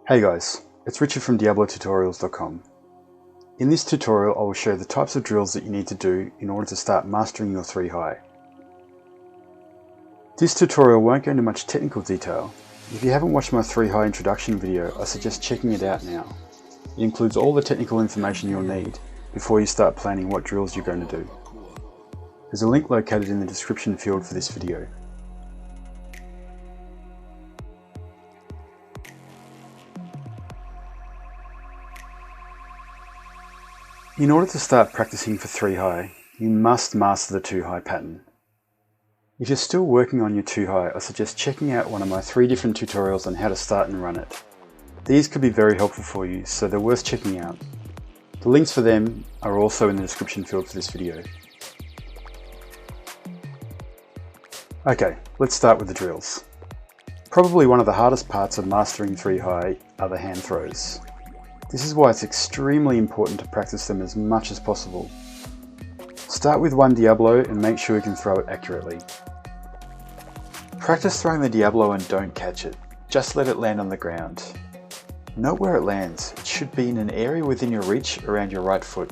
Hey guys, it's Richard from DiabloTutorials.com. In this tutorial I will show the types of drills that you need to do in order to start mastering your 3 high. This tutorial won't go into much technical detail. If you haven't watched my 3 high introduction video, I suggest checking it out now. It includes all the technical information you'll need before you start planning what drills you're going to do. There's a link located in the description field for this video. In order to start practicing for 3 high, you must master the 2 high pattern. If you're still working on your 2 high, I suggest checking out one of my 3 different tutorials on how to start and run it. These could be very helpful for you, so they're worth checking out. The links for them are also in the description field for this video. Okay, let's start with the drills. Probably one of the hardest parts of mastering 3 high are the hand throws. This is why it's extremely important to practice them as much as possible. Start with one Diablo and make sure you can throw it accurately. Practice throwing the Diablo and don't catch it. Just let it land on the ground. Note where it lands. It should be in an area within your reach around your right foot.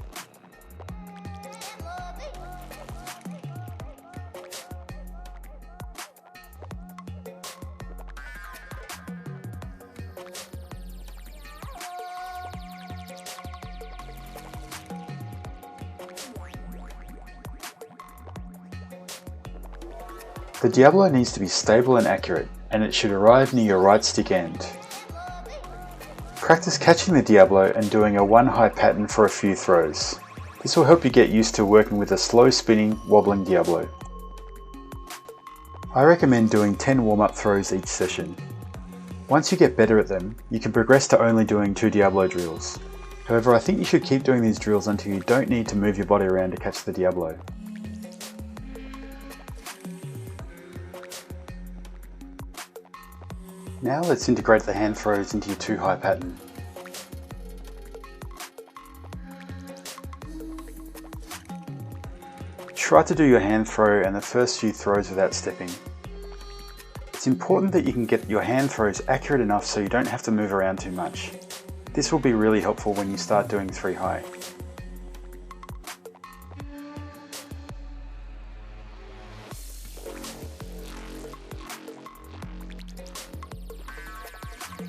The Diablo needs to be stable and accurate, and it should arrive near your right stick end. Practice catching the Diablo and doing a 1 high pattern for a few throws. This will help you get used to working with a slow spinning, wobbling Diablo. I recommend doing 10 warm-up throws each session. Once you get better at them, you can progress to only doing 2 Diablo drills. However, I think you should keep doing these drills until you don't need to move your body around to catch the Diablo. Now let's integrate the hand throws into your 2 high pattern. Try to do your hand throw and the first few throws without stepping. It's important that you can get your hand throws accurate enough so you don't have to move around too much. This will be really helpful when you start doing 3 high.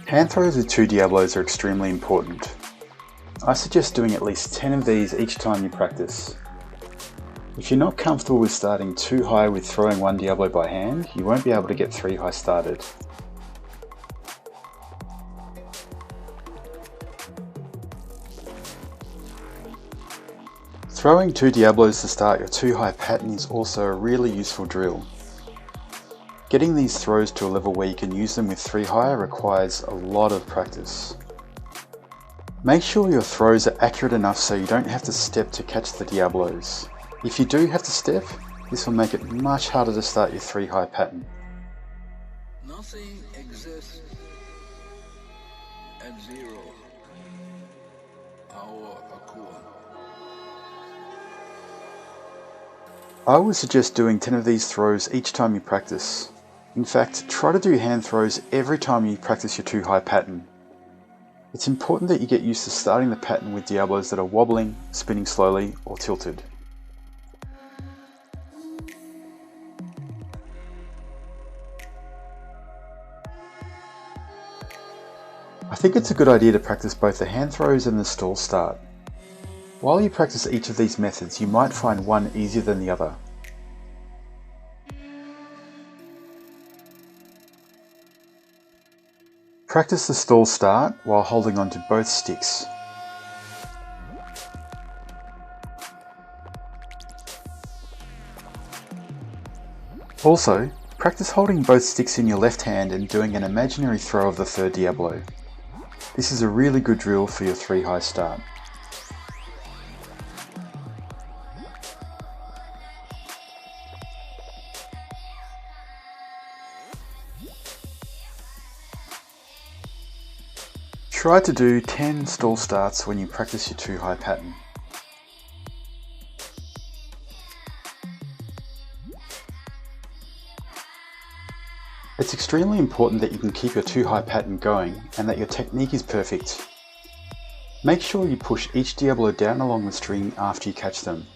Hand throws with 2 Diablos are extremely important. I suggest doing at least 10 of these each time you practice. If you're not comfortable with starting 2 high with throwing 1 Diablo by hand, you won't be able to get 3 high started. Throwing 2 Diablos to start your 2 high pattern is also a really useful drill. Getting these throws to a level where you can use them with 3 high requires a lot of practice. Make sure your throws are accurate enough so you don't have to step to catch the Diablos. If you do have to step, this will make it much harder to start your 3 high pattern. Nothing exists at 0. Our Akua. I would suggest doing 10 of these throws each time you practice. In fact, try to do hand throws every time you practice your 2 high pattern. It's important that you get used to starting the pattern with Diablos that are wobbling, spinning slowly, or tilted. I think it's a good idea to practice both the hand throws and the stall start. While you practice each of these methods, you might find one easier than the other. Practice the stall start while holding onto both sticks. Also, practice holding both sticks in your left hand and doing an imaginary throw of the 3rd Diablo. This is a really good drill for your 3 high start. Try to do 10 stall starts when you practice your 2 high pattern. It's extremely important that you can keep your 2-high pattern going and that your technique is perfect. Make sure you push each Diablo down along the string after you catch them.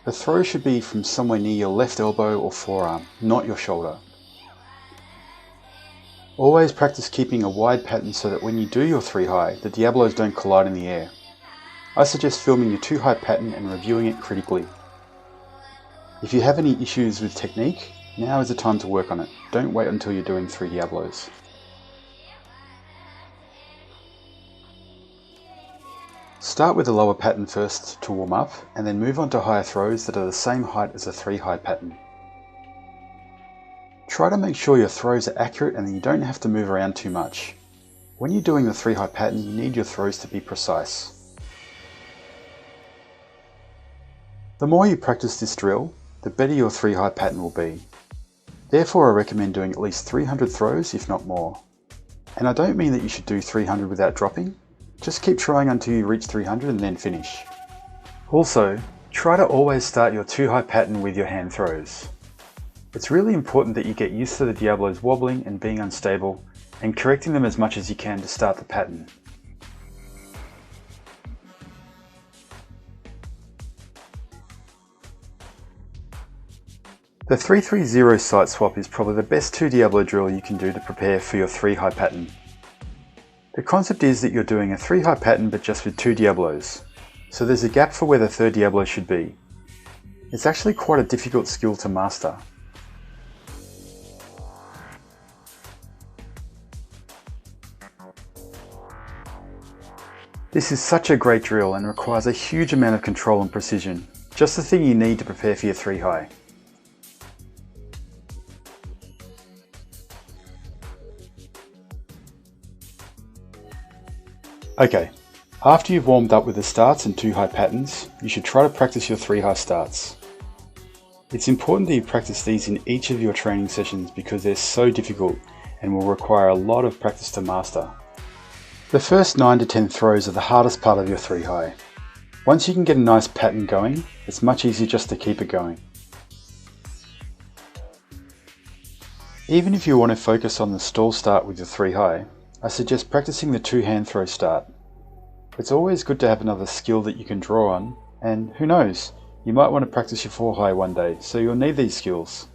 The throw should be from somewhere near your left elbow or forearm, not your shoulder. Always practice keeping a wide pattern so that when you do your 3-high, the Diablos don't collide in the air. I suggest filming your 2-high pattern and reviewing it critically. If you have any issues with technique, now is the time to work on it. Don't wait until you're doing 3 Diablos. Start with the lower pattern first to warm up, and then move on to higher throws that are the same height as the 3-high pattern. Try to make sure your throws are accurate and that you don't have to move around too much. When you're doing the 3-high pattern, you need your throws to be precise. The more you practice this drill, the better your 3-high pattern will be. Therefore, I recommend doing at least 300 throws, if not more. And I don't mean that you should do 300 without dropping. Just keep trying until you reach 300 and then finish. Also, try to always start your 2-high pattern with your hand throws. It's really important that you get used to the Diablos wobbling and being unstable, and correcting them as much as you can to start the pattern. The 3-3-0 sight swap is probably the best 2 Diablo drill you can do to prepare for your 3-high pattern. The concept is that you're doing a 3-high pattern but just with 2 Diablos, so there's a gap for where the 3rd Diablo should be. It's actually quite a difficult skill to master. This is such a great drill and requires a huge amount of control and precision, just the thing you need to prepare for your 3-high. Okay, after you've warmed up with the starts and 2-high patterns, you should try to practice your 3-high starts. It's important that you practice these in each of your training sessions because they're so difficult and will require a lot of practice to master. The first 9 to 10 throws are the hardest part of your 3-high. Once you can get a nice pattern going, it's much easier just to keep it going. Even if you want to focus on the stall start with your 3-high, I suggest practicing the 2 hand throw start. It's always good to have another skill that you can draw on, and who knows, you might want to practice your 4-high one day, so you'll need these skills.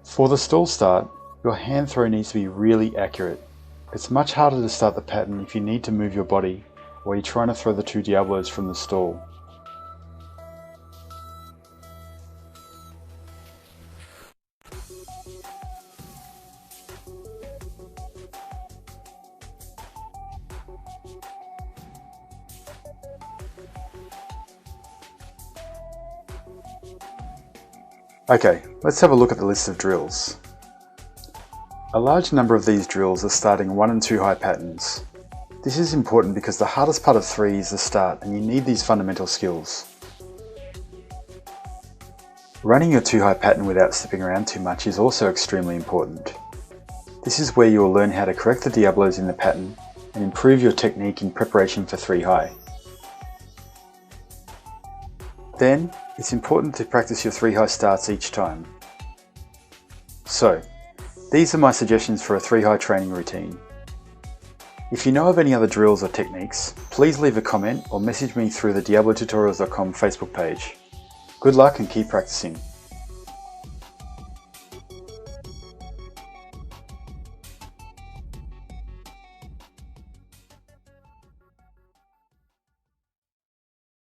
For the stall start, your hand throw needs to be really accurate. It's much harder to start the pattern if you need to move your body, or you're trying to throw the 2 Diablos from the stall. Okay, let's have a look at the list of drills. A large number of these drills are starting 1 and 2 high patterns. This is important because the hardest part of 3 is the start and you need these fundamental skills. Running your 2 high pattern without slipping around too much is also extremely important. This is where you will learn how to correct the Diablos in the pattern and improve your technique in preparation for 3 high. Then, it's important to practice your 3 high starts each time. So, these are my suggestions for a 3 high training routine. If you know of any other drills or techniques, please leave a comment or message me through the DiabloTutorials.com Facebook page. Good luck and keep practicing.